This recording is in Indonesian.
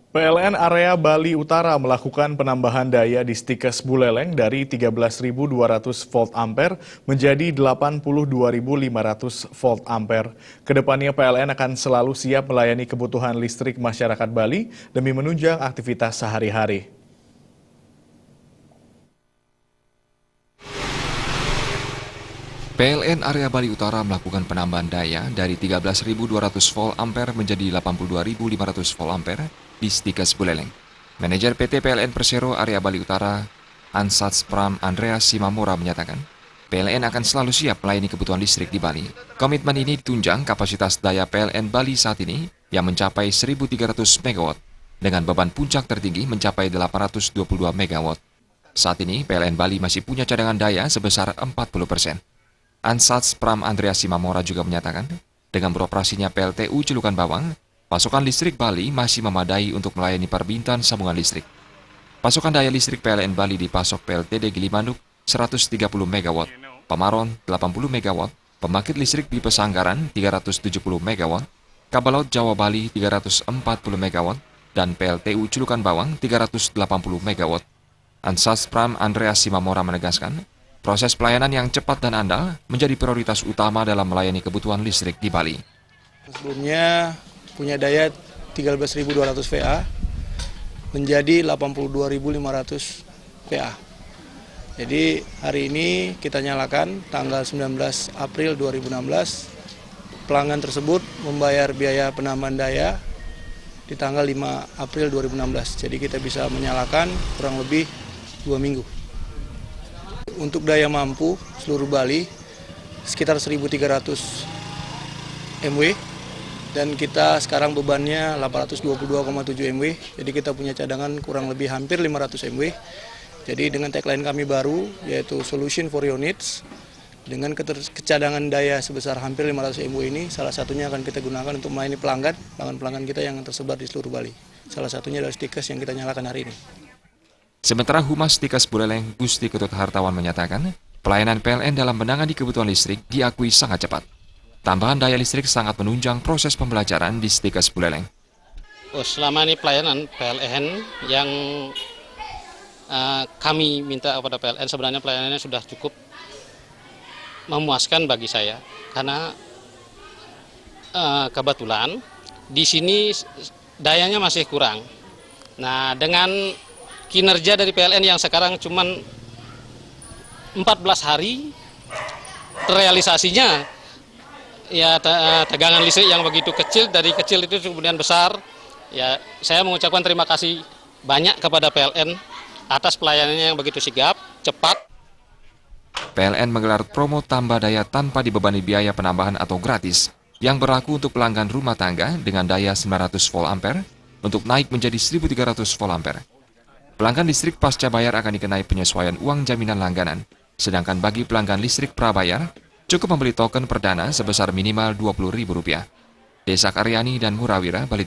PLN Area Bali Utara melakukan penambahan daya di Stikes Buleleng dari 13.200 volt ampere menjadi 82.500 volt ampere. Kedepannya PLN akan selalu siap melayani kebutuhan listrik masyarakat Bali demi menunjang aktivitas sehari-hari. PLN Area Bali Utara melakukan penambahan daya dari 13.200 volt ampere menjadi 82.500 volt ampere di Stikes Buleleng. Manajer PT PLN Persero Area Bali Utara, Ansats Pram Andreas Simamora menyatakan, PLN akan selalu siap melayani kebutuhan listrik di Bali. Komitmen ini ditunjang kapasitas daya PLN Bali saat ini yang mencapai 1.300 MW dengan beban puncak tertinggi mencapai 822 MW. Saat ini PLN Bali masih punya cadangan daya sebesar 40%. Ansats Pram Andreas Simamora juga menyatakan, dengan beroperasinya PLTU Celukan Bawang, pasokan listrik Bali masih memadai untuk melayani perbintan sambungan listrik. Pasokan daya listrik PLN Bali dipasok PLTD Gilimanuk 130 MW, Pamaron 80 MW, Pembangkit Listrik di Pesanggaran 370 MW, Kabel Laut Jawa Bali 340 MW, dan PLTU Celukan Bawang 380 MW. Ansats Pram Andreas Simamora menegaskan, proses pelayanan yang cepat dan andal menjadi prioritas utama dalam melayani kebutuhan listrik di Bali. Sebelumnya punya daya 13.200 VA menjadi 82.500 VA. Jadi hari ini kita nyalakan tanggal 19 April 2016. Pelanggan tersebut membayar biaya penambahan daya di tanggal 5 April 2016. Jadi kita bisa menyalakan kurang lebih 2 minggu. Untuk daya mampu seluruh Bali sekitar 1.300 MW dan kita sekarang bebannya 822,7 MW. Jadi kita punya cadangan kurang lebih hampir 500 MW. Jadi dengan tagline kami baru yaitu Solution for Your Needs, dengan kecadangan daya sebesar hampir 500 MW ini salah satunya akan kita gunakan untuk melayani pelanggan kita yang tersebar di seluruh Bali. Salah satunya adalah Stikes yang kita nyalakan hari ini. Sementara Humas Stikes Buleleng, Gusti Ketut Hartawan menyatakan, pelayanan PLN dalam menangani kebutuhan listrik diakui sangat cepat. Tambahan daya listrik sangat menunjang proses pembelajaran di Stikes Buleleng. Selama ini pelayanan PLN yang kami minta kepada PLN, sebenarnya pelayanannya sudah cukup memuaskan bagi saya. Karena kebetulan di sini dayanya masih kurang. Nah, dengan kinerja dari PLN yang sekarang cuma 14 hari, realisasinya ya tegangan listrik yang begitu kecil, dari kecil itu kemudian besar. Ya, saya mengucapkan terima kasih banyak kepada PLN atas pelayanannya yang begitu sigap, cepat. PLN menggelar promo tambah daya tanpa dibebani biaya penambahan atau gratis yang berlaku untuk pelanggan rumah tangga dengan daya 900 volt ampere untuk naik menjadi 1.300 volt ampere. Pelanggan listrik pasca bayar akan dikenai penyesuaian uang jaminan langganan, sedangkan bagi pelanggan listrik prabayar, cukup membeli token perdana sebesar minimal Rp20.000. Desak Aryani dan Murawira, Bali.